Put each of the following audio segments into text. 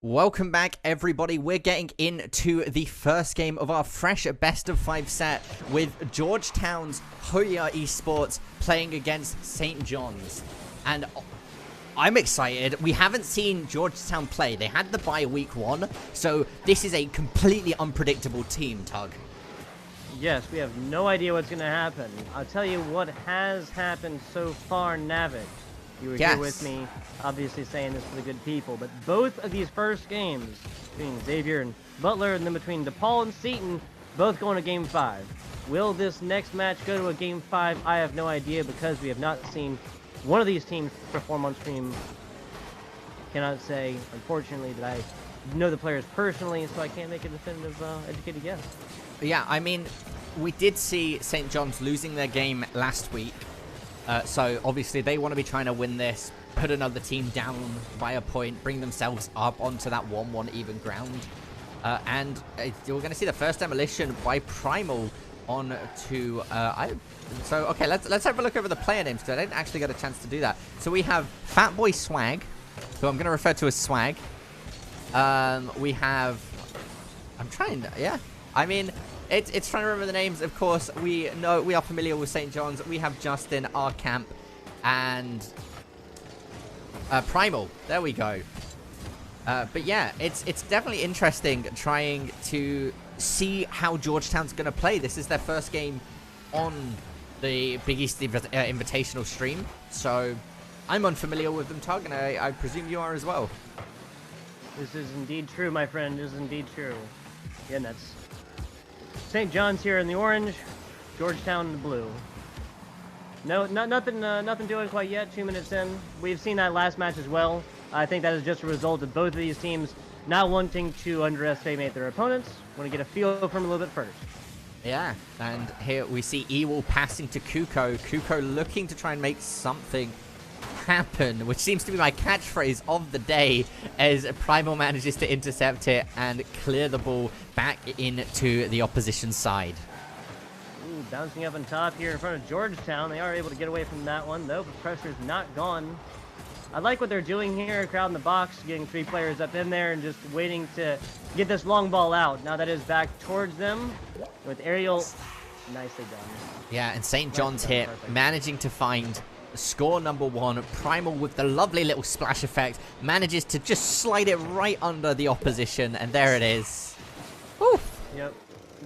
Welcome back, everybody. We're getting into the first game of our fresh best of 5 set with Georgetown's Hoya Esports playing against St. John's. And I'm excited. We haven't seen Georgetown play. They had the bye week 1, so this is a completely unpredictable team, Tug. Yes, we have no idea what's going to happen. I'll tell you what has happened so far, Navik. You were here with me, obviously saying this for the good people, but both of these first games, between Xavier and Butler, and then between DePaul and Seton, both going to Game 5. Will this next match go to a Game 5? I have no idea, because we have not seen one of these teams perform on stream. Cannot say, unfortunately, that I know the players personally, so I can't make a definitive, educated guess. Yeah, I mean, we did see St. John's losing their game last week. So obviously they want to be trying to win this, put another team down by a point, bring themselves up onto that 1-1 even ground. And we're going to see the first demolition by Primal on to... okay, let's have a look over the player names, because I didn't actually get a chance to do that. So we have Fatboy Swag, who I'm going to refer to as Swag. We have... I'm trying to... Yeah. I mean... It's trying to remember the names. Of course, we know we are familiar with St. John's. We have Justin, our camp, and Primal. There we go. But yeah, it's definitely interesting trying to see how Georgetown's going to play. This is their first game on the Big East Invitational stream, so I'm unfamiliar with them, Tug, and I presume you are as well. This is indeed true, my friend. This is indeed true. Yeah, and that's St. John's here in the orange, Georgetown in the blue. No, nothing doing quite yet. 2 minutes in, we've seen that last match as well. I think that is just a result of both of these teams not wanting to underestimate their opponents. Want to get a feel from them a little bit first. Yeah, and here we see Ewell passing to Kuko. Kuko looking to try and make something happen, which seems to be my catchphrase of the day, as Primal manages to intercept it and clear the ball back into the opposition side. Ooh, bouncing up on top here in front of Georgetown. They are able to get away from that one, though. The pressure's not gone. I like what they're doing here, crowd in the box, getting 3 players up in there and just waiting to get this long ball out. Now that is back towards them with Ariel. Nicely done. Yeah, and St. John's here managing to find score number 1. Primal with the lovely little splash effect manages to just slide it right under the opposition, and there it is. Woo. Yep,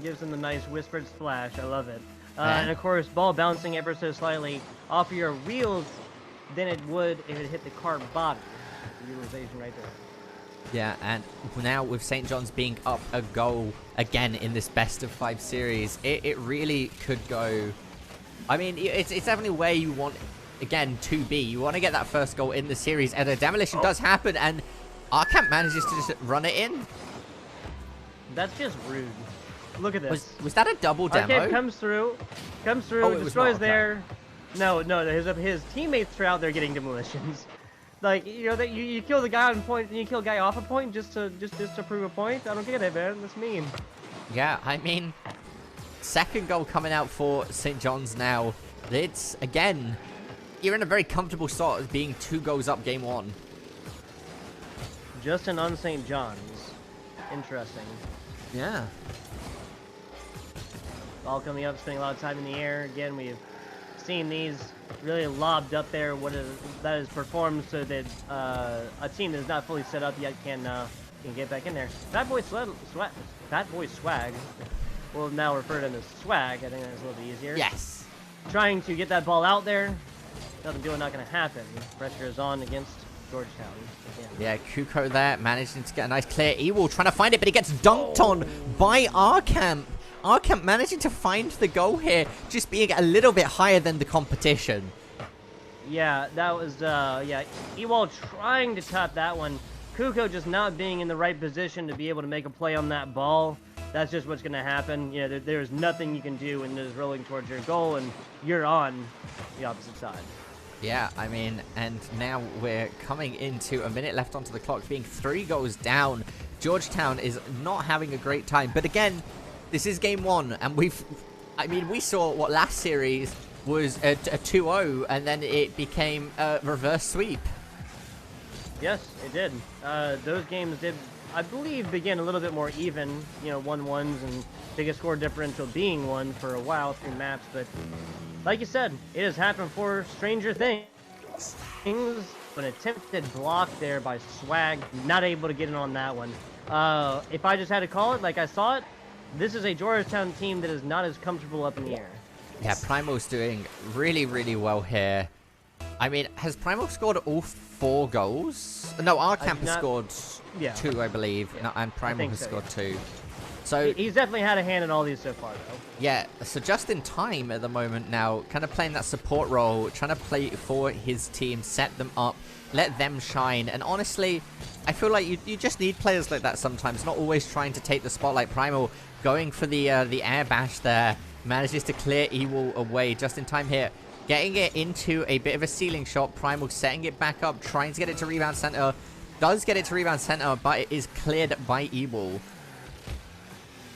gives them the nice whispered splash. I love it. And of course, ball bouncing ever so slightly off of your wheels than it would if it hit the car body. Utilization right there. Yeah, and now with St. John's being up a goal again in this best of 5 series, it really could go. I mean, it's definitely where you want, again, to be. You want to get that first goal in the series, and a demolition does happen, and our camp manages to just run it in. That's just rude. Look at this. Was that a double demo? Arcade comes through, destroys there. No, his teammates are out there getting demolitions. Like, you know, that you kill the guy on point and you kill a guy off a point just to prove a point. I don't get it, man. That's mean. Yeah, I mean, second goal coming out for St. John's now. It's, again, you're in a very comfortable spot as being 2 goals up game 1. Justin on St. John's. Interesting. Yeah. Ball coming up, spending a lot of time in the air. Again, we've seen these really lobbed up there. That is performed so that a team that is not fully set up yet can get back in there. Fatboy Swag. We'll now refer to him as Swag. I think that's a little bit easier. Yes. Trying to get that ball out there. Nothing doing, not going to happen. Pressure is on against Georgetown. Again. Yeah, Kuko there, managing to get a nice clear. Ewell trying to find it, but he gets dunked on by our camp. Our camp managing to find the goal here, just being a little bit higher than the competition. Yeah, that was, Ewell trying to top that one. Kuko just not being in the right position to be able to make a play on that ball. That's just what's going to happen. You know, there's nothing you can do when it's rolling towards your goal and you're on the opposite side. Yeah, I mean, and now we're coming into a minute left onto the clock, being 3 goals down. Georgetown is not having a great time, but again, this is game 1, and we saw what last series was a 2-0, and then it became a reverse sweep. Yes, it did. Those games did, I believe, begin a little bit more even, you know, 1-1s and biggest score differential being 1 for a while through maps, but like you said, it has happened for Stranger Things. An attempted block there by Swag, not able to get in on that one. If I just had to call it like I saw it, this is a Georgetown team that is not as comfortable up in the air. Yeah, Primal's doing really, really well here. I mean, has Primal scored all 4 goals? No, Arcamp has scored 2, I believe, and Primal has scored 2. So he's definitely had a hand in all these so far, though. Yeah, so just in time at the moment now, kind of playing that support role, trying to play for his team, set them up, let them shine. And honestly, I feel like you just need players like that sometimes, not always trying to take the spotlight. Primal going for the air bash there, manages to clear Ewell away just in time here. Getting it into a bit of a ceiling shot. Primal setting it back up, trying to get it to rebound center. Does get it to rebound center, but it is cleared by Ewell.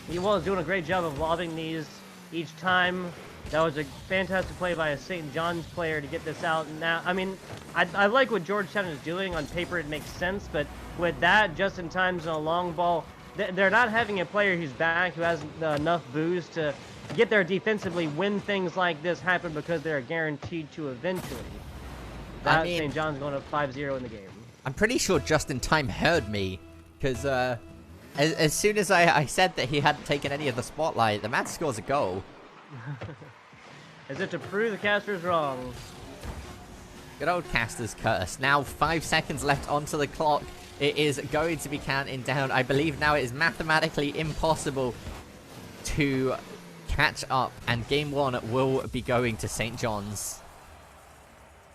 Ewell is doing a great job of lobbing these each time. That was a fantastic play by a St. John's player to get this out. Now, I mean, I like what Georgetown is doing. On paper, it makes sense, but with that, just in times and a long ball, they're not having a player who's back, who has enough boost to get there defensively when things like this happen, because they're guaranteed to eventually. That St. John's going up 5-0 in the game. I'm pretty sure Just in Time heard me, because as soon as I said that he hadn't taken any of the spotlight, the man scores a goal. Is it to prove the casters wrong? Good old caster's curse. Now 5 seconds left onto the clock. It is going to be counting down. I believe now it is mathematically impossible to catch up, and game 1 will be going to St. John's.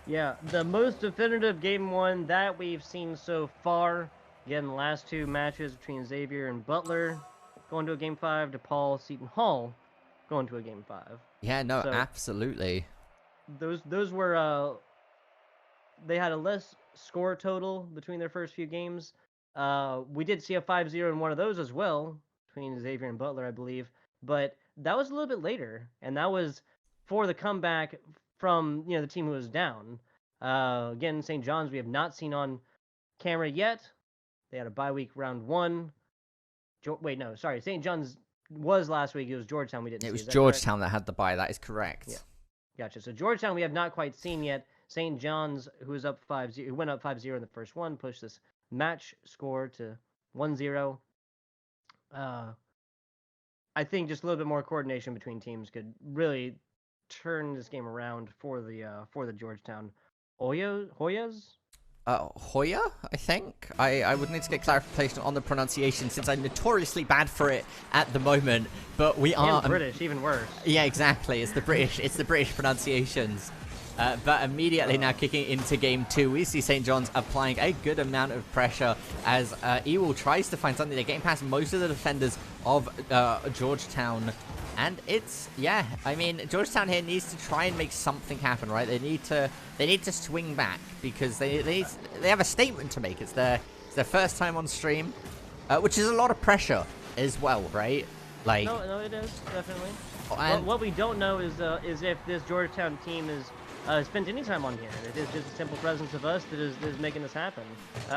Yeah, the most definitive game 1 that we've seen so far. Again, the last 2 matches between Xavier and Butler going to a game 5, DePaul, Seton Hall going to a game 5. Yeah, no, so absolutely. Those were they had a less score total between their first few games. We did see a 5-0 in one of those as well between Xavier and Butler, I believe, but that was a little bit later, and that was for the comeback from, you know, the team who was down. Again, St. John's we have not seen on camera yet. They had a bye week round 1. Wait, no, sorry. St. John's was last week. It was Georgetown we didn't see. It was Georgetown that had the bye. That is correct. Yeah. Gotcha. So Georgetown we have not quite seen yet. St. John's, who was up 5-0, who went up 5-0 in the first one, pushed this match score to 1-0. I think just a little bit more coordination between teams could really turn this game around for the Georgetown Hoyas. Hoya, I think. I would need to get clarification on the pronunciation, since I'm notoriously bad for it at the moment. But we are British, even worse. Yeah, exactly. It's the British pronunciations. But immediately now kicking into game 2, we see St. John's applying a good amount of pressure as Ewell tries to find something. They're getting past most of the defenders of Georgetown. And it's, yeah, I mean, Georgetown here needs to try and make something happen, right? They need to swing back, because they have a statement to make. It's their first time on stream, which is a lot of pressure as well, right? Like, no, it is definitely. And what we don't know is if this Georgetown team is spent any time on here. It is just a simple presence of us that is making this happen.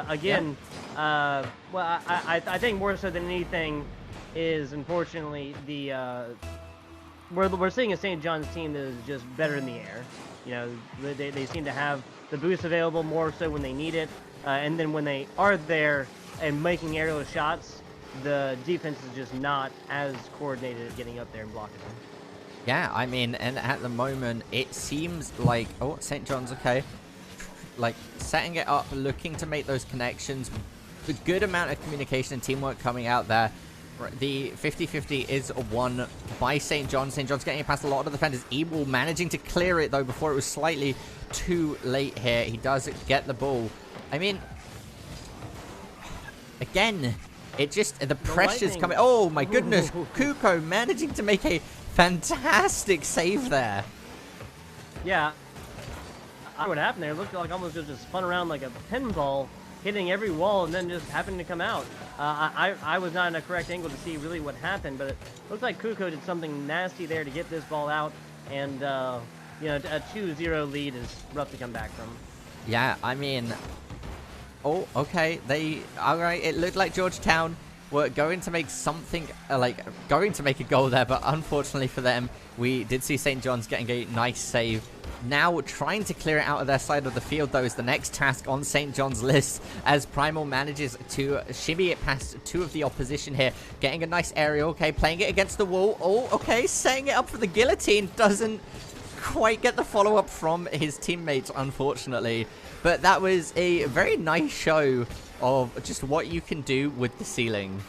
Again, well, I think more so than anything is, unfortunately, we're seeing a St. John's team that is just better in the air. You know, they seem to have the boost available more so when they need it, and then when they are there and making aerial shots, the defense is just not as coordinated at getting up there and blocking them. Yeah, I mean, and at the moment, it seems like, oh, St. John's, okay, like, setting it up, looking to make those connections, the good amount of communication and teamwork coming out there. The 50-50 is won by St. John's. St. John's getting it past a lot of the defenders. Ewell managing to clear it, though, before it was slightly too late here. He does get the ball. I mean, again, it just, the pressure's coming. Oh, my goodness. Kuko managing to make a fantastic save there. Yeah. What happened there? It looked like almost just spun around like a pinball, hitting every wall and then just happened to come out. I was not in a correct angle to see really what happened, but it looked like Kuko did something nasty there to get this ball out, and you know, a 2-0 lead is rough to come back from. Yeah, I mean, Oh, okay. All right. It looked like Georgetown were going to make something, going to make a goal there, but unfortunately for them, we did see St. John's getting a nice save. Now trying to clear it out of their side of the field, though, is the next task on St. John's list, as Primal manages to shimmy it past two of the opposition here, getting a nice aerial. Okay, playing it against the wall. Oh, okay, setting it up for the guillotine. Doesn't quite get the follow-up from his teammates, unfortunately. But that was a very nice show of just what you can do with the ceiling.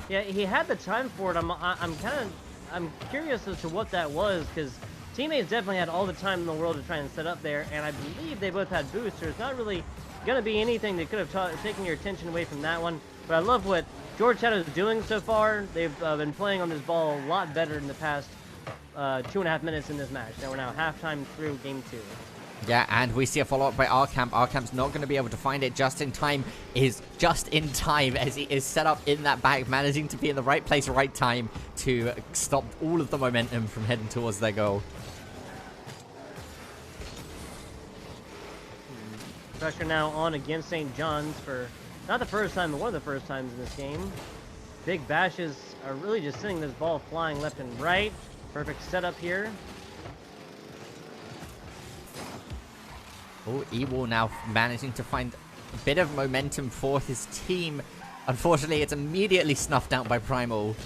Yeah, he had the time for it. I'm curious as to what that was, because teammates definitely had all the time in the world to try and set up there, and I believe they both had boosters. Not really going to be anything that could have taken your attention away from that one, but I love what Georgetown is doing so far. They've been playing on this ball a lot better in the past 2.5 minutes in this match. Now we're halftime through game 2. Yeah, and we see a follow-up by Arcamp. Arcamp's not going to be able to find it just in time. Is just in time as he is set up in that back, managing to be in the right place, right time to stop all of the momentum from heading towards their goal. Pressure now on against St. John's for not the first time, but one of the first times in this game. Big Bashes are really just sending this ball flying left and right. Perfect setup here. Oh, Ewell now managing to find a bit of momentum for his team. Unfortunately, it's immediately snuffed out by Primal.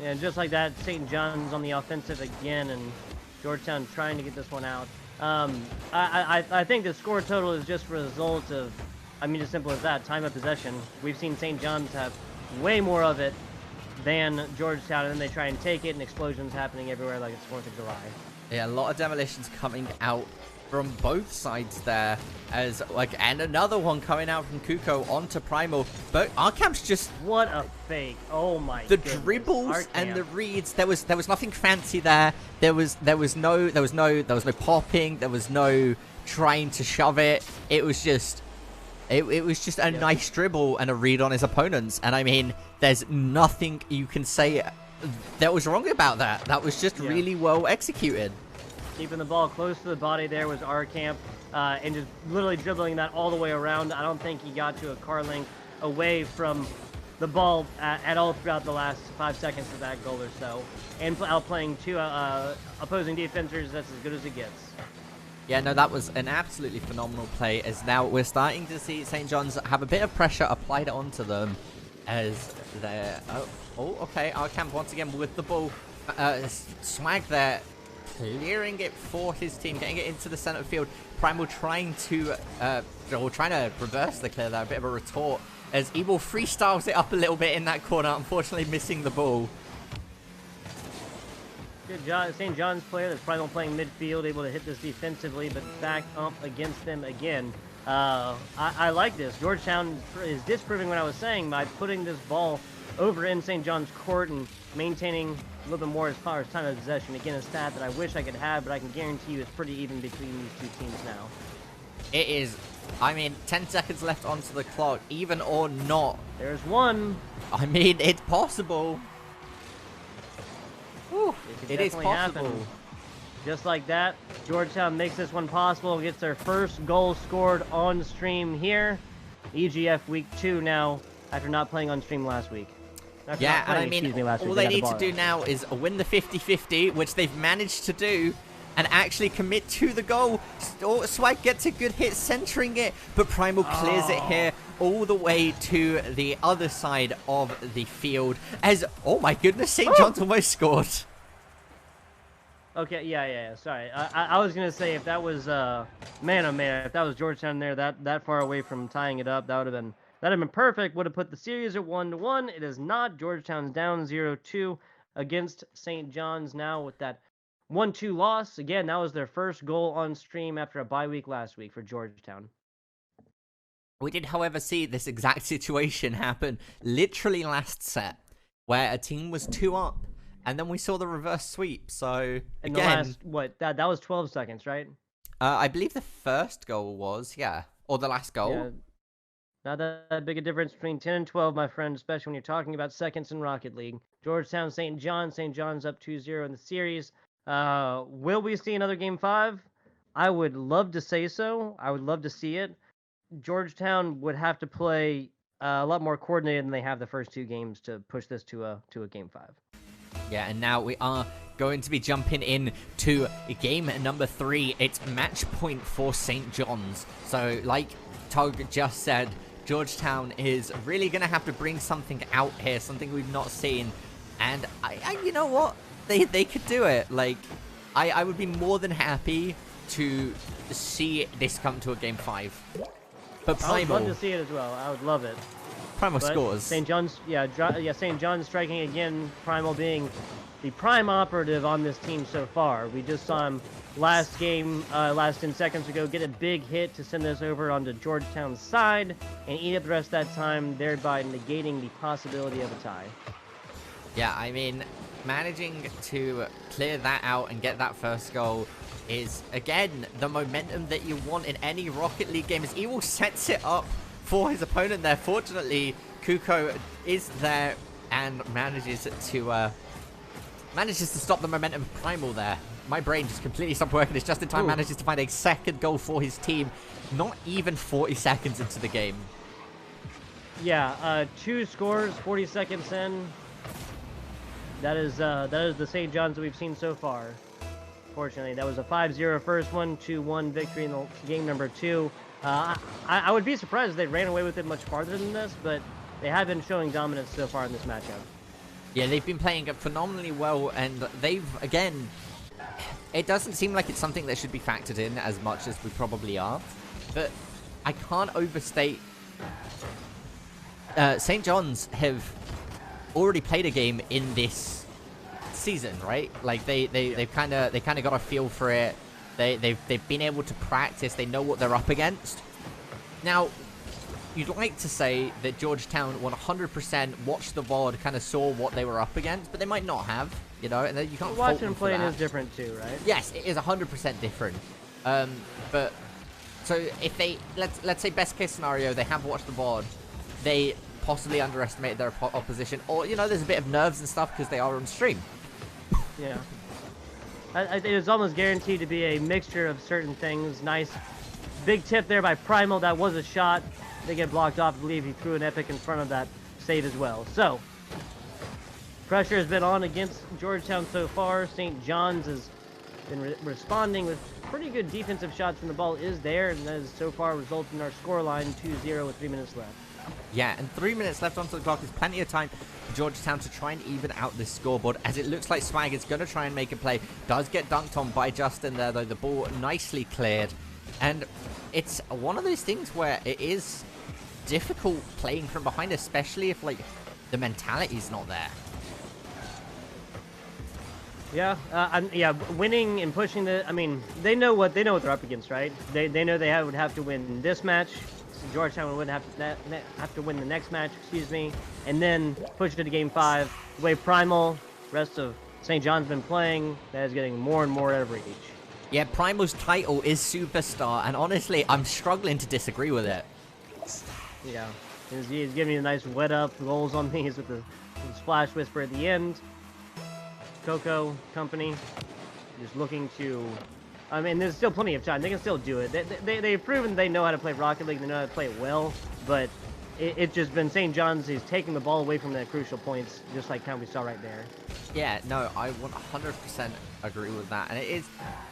Yeah, and just like that, St. John's on the offensive again, and Georgetown trying to get this one out. I think the score total is just a result of, as simple as that, time of possession. We've seen St. John's have way more of it than Georgetown, and then they try and take it, and explosions happening everywhere like it's 4th of July. Yeah, a lot of demolitions coming out from both sides there, and another one coming out from Kuko onto Primal. But Arcamp's just, what a fake! Oh my! The goodness. dribbles Arcamp. and the reads. There was nothing fancy there. There was no popping. There was no trying to shove it. It was just a nice dribble and a read on his opponents. And there's nothing you can say that was wrong about that. That was just really well executed. Keeping the ball close to the body there was Arcamp, and just literally dribbling that all the way around. I don't think he got to a car length away from the ball at all throughout the last 5 seconds of that goal or so. And outplaying two opposing defenders, that's as good as it gets. Yeah, no, that was an absolutely phenomenal play, as now we're starting to see St. John's have a bit of pressure applied onto them as they're... Oh, okay, Arcamp once again with the ball. Swag there, clearing it for his team, getting it into the center field. Primal trying to reverse the clear there, a bit of a retort, as Evil freestyles it up a little bit in that corner, unfortunately missing the ball. Good job, St. John's player that's Primal playing midfield, able to hit this defensively, but back up against them again. I like this. Georgetown is disproving what I was saying by putting this ball over in St. John's court and maintaining a little bit more as far as time of possession. Again, a stat that I wish I could have, but I can guarantee you it's pretty even between these two teams now. It is. 10 seconds left onto the clock, even or not. There's one. It's possible. Whew, it is possible. Happen. Just like that, Georgetown makes this one possible, gets their first goal scored on stream here. EGF week 2 now, after not playing on stream last week. Yeah, and all they need to do now is win the 50-50, which they've managed to do, and actually commit to the goal. Swag gets a good hit centering it, but Primal clears it here all the way to the other side of the field. As, oh my goodness, St. John's almost scored. Okay, yeah. Sorry, I was gonna say if that was man, oh man, if that was Georgetown there, that far away from tying it up, that'd have been perfect. Would have put the series at 1-1. It is not. Georgetown's down 0-2 against St. John's now with that 1-2 loss. Again, that was their first goal on stream after a bye week last week for Georgetown. We did, however, see this exact situation happen literally last set, where a team was 2 up. And then we saw the reverse sweep, so and again... that was 12 seconds, right? I believe the first goal was, yeah. Or the last goal. Yeah. Not that big a difference between 10 and 12, my friend, especially when you're talking about seconds in Rocket League. Georgetown, St. John's up 2-0 in the series. Will we see another Game 5? I would love to say so. I would love to see it. Georgetown would have to play a lot more coordinated than they have the first 2 games to push this to a game 5. Yeah, and now we are going to be jumping in to game number 3. It's match point for St. John's. So, like Tog just said, Georgetown is really going to have to bring something out here, something we've not seen. And I you know what? They could do it. Like, I would be more than happy to see this come to a game 5. But Primal, I would love to see it as well. I would love it. Primal scores. St. John's, St. John's striking again. Primal being the prime operative on this team so far. We just saw him last 10 seconds ago, get a big hit to send us over onto Georgetown's side and eat up the rest of that time, thereby negating the possibility of a tie. Yeah, I mean, managing to clear that out and get that first goal is, again, the momentum that you want in any Rocket League game. As Evil sets it up for his opponent there. Fortunately, Kuko is there and manages to stop the momentum of Primal there. My brain just completely stopped working. It's just in time. Manages to find a second goal for his team. Not even 40 seconds into the game. Yeah, 2 scores, 40 seconds in. That is the St. John's that we've seen so far. Fortunately, that was a 5-0 first one, 2-1 victory in the game number 2. I would be surprised if they ran away with it much farther than this, but they have been showing dominance so far in this matchup. Yeah, they've been playing phenomenally well, and they've, again, it doesn't seem like it's something that should be factored in as much as we probably are, but I can't overstate, St. John's have already played a game in this season, right? Like, they've kind of got a feel for it. They've been able to practice. They know what they're up against. Now, you'd like to say that Georgetown 100% watched the VOD, kind of saw what they were up against, but they might not have, you know, and you can't watching them playing is different too, right? Yes, it is 100% different. But so if they let's say best case scenario, they have watched the VOD, they possibly underestimated their opposition, or you know, there's a bit of nerves and stuff because they are on stream. Yeah. It was almost guaranteed to be a mixture of certain things. Nice big tip there by Primal. That was a shot. They get blocked off. I believe he threw an epic in front of that save as well. So, pressure has been on against Georgetown so far. St. John's has been responding with pretty good defensive shots when the ball is there, and that has so far resulted in our scoreline 2-0 with 3 minutes left. Yeah, and 3 minutes left onto the clock is plenty of time for Georgetown to try and even out this scoreboard, as it looks like Swag is going to try and make a play. Does get dunked on by Justin there, though. The ball nicely cleared. And it's one of those things where it is difficult playing from behind, especially if, like, the mentality's not there. Yeah, yeah, winning and pushing I mean, they know what they're up against, right? They know they would have to win this match. Georgetown would have to win the next match, excuse me, and then push it to game 5. The way Primal, rest of St. John's been playing, that is getting more and more out of reach. Yeah, Primal's title is Superstar, and honestly, I'm struggling to disagree with it. Yeah, he's giving me a nice wet up goals on these with the splash whisper at the end. Coco Company just looking to... I mean, there's still plenty of time. They can still do it. They've proven they know how to play Rocket League. They know how to play it well. But it's just been St. John's is taking the ball away from the crucial points, just like how we saw right there. Yeah, no, I 100% agree with that. And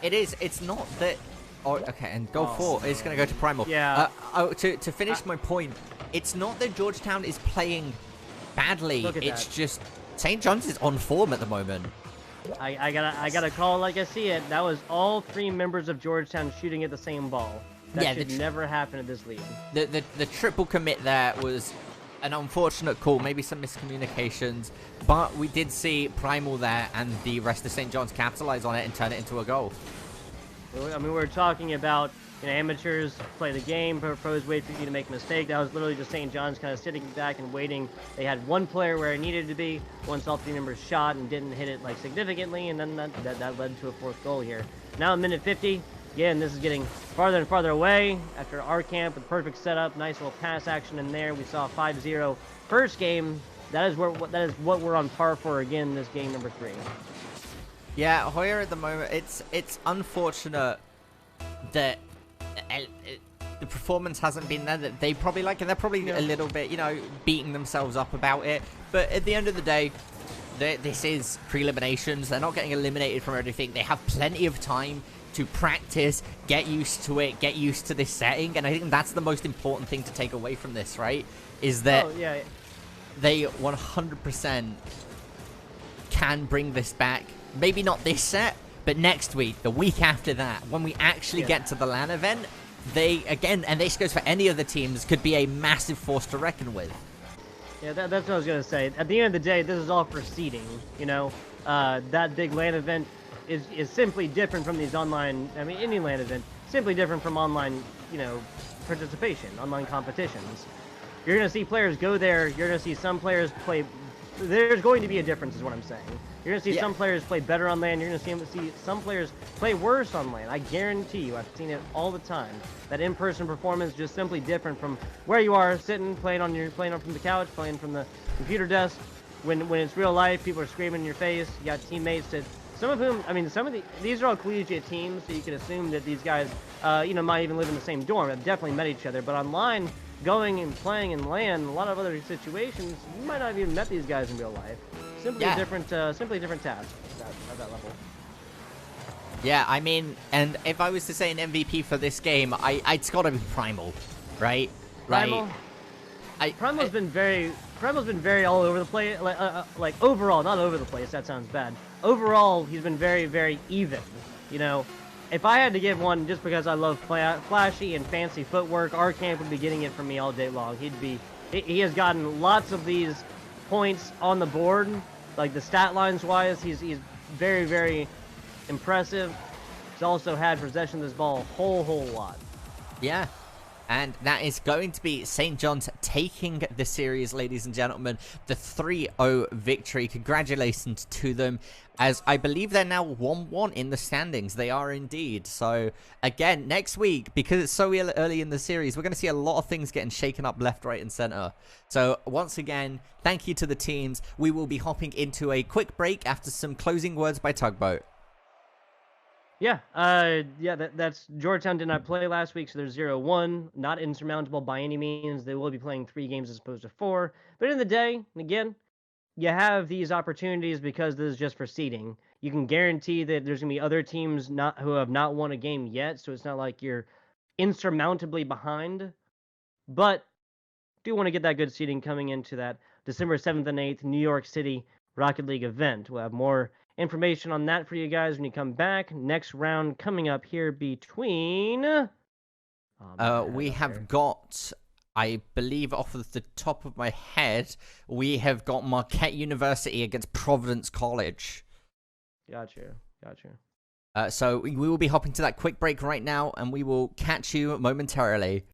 it's not that... Oh, okay, and goal 4 is going to go to Primal. Yeah. To finish my point, it's not that Georgetown is playing badly. It's just St. John's is on form at the moment. I gotta call like I see it. That was all 3 members of Georgetown shooting at the same ball. That should never happen at this league. The triple commit there was an unfortunate call, maybe some miscommunications, but we did see Primal there and the rest of St. John's capitalize on it and turn it into a goal. I mean, we're talking about, you know, amateurs play the game, pros wait for you to make a mistake. That was literally just St. John's kind of sitting back and waiting. They had one player where it needed to be. Once all 3 members shot and didn't hit it like significantly, and then that led to a 4th goal here. Now, minute 50. Again, this is getting farther and farther away after our camp with perfect setup. Nice little pass action in there. We saw 5-0 first game. That is what we're on par for again this game number 3. Yeah, Hoyer at the moment, it's unfortunate that the performance hasn't been there that they probably like, and they're probably a little bit, you know, beating themselves up about it. But at the end of the day, this is pre-eliminations. They're not getting eliminated from everything. They have plenty of time to practice, get used to it, get used to this setting, and I think that's the most important thing to take away from this, right? Is that they 100% can bring this back. Maybe not this set, but next week, the week after that, when we actually get to the LAN event, they, again, and this goes for any of the teams, could be a massive force to reckon with. Yeah, that's what I was going to say. At the end of the day, this is all for seeding, you know? That big LAN event is simply different from these online, I mean, any LAN event, simply different from online, you know, participation, online competitions. You're going to see players go there, you're going to see some players play, there's going to be a difference is what I'm saying. You're going to see some players play better on LAN, you're going to see some players play worse on LAN. I guarantee you, I've seen it all the time. That in-person performance is just simply different from where you are, sitting, playing from the couch, playing from the computer desk. When it's real life, people are screaming in your face, you got teammates that, some of whom, I mean, these are all collegiate teams, so you can assume that these guys, you know, might even live in the same dorm, have definitely met each other, but online, going and playing in LAN, a lot of other situations, you might not have even met these guys in real life. Simply a different task at that level. Yeah, I mean, and if I was to say an MVP for this game, it's got to be Primal, right? Primal. Primal's been very all over the place. Like overall, not over the place. That sounds bad. Overall, he's been very, very even. You know, if I had to give one, just because I love flashy and fancy footwork, Arcamp would be getting it from me all day long. He has gotten lots of these points on the board, like the stat lines wise. He's very, very impressive. He's also had possession of this ball a whole lot. Yeah. And that is going to be St. John's taking the series, ladies and gentlemen. The 3-0 victory. Congratulations to them, as I believe they're now 1-1 in the standings. They are indeed. So, again, next week, because it's so early in the series, we're going to see a lot of things getting shaken up left, right, and center. So, once again, thank you to the teams. We will be hopping into a quick break after some closing words by Tugboat. Yeah, that's Georgetown did not play last week, so they're 0-1. Not insurmountable by any means. They will be playing 3 games as opposed to 4. But in the day, again, you have these opportunities because this is just for seeding. You can guarantee that there's going to be other teams who have not won a game yet, so it's not like you're insurmountably behind. But do want to get that good seeding coming into that December 7th and 8th New York City Rocket League event. We'll have more information on that for you guys when you come back. Next round coming up here between... we have got, I believe off of the top of my head, we have got Marquette University against Providence College. Gotcha. So we will be hopping to that quick break right now, and we will catch you momentarily.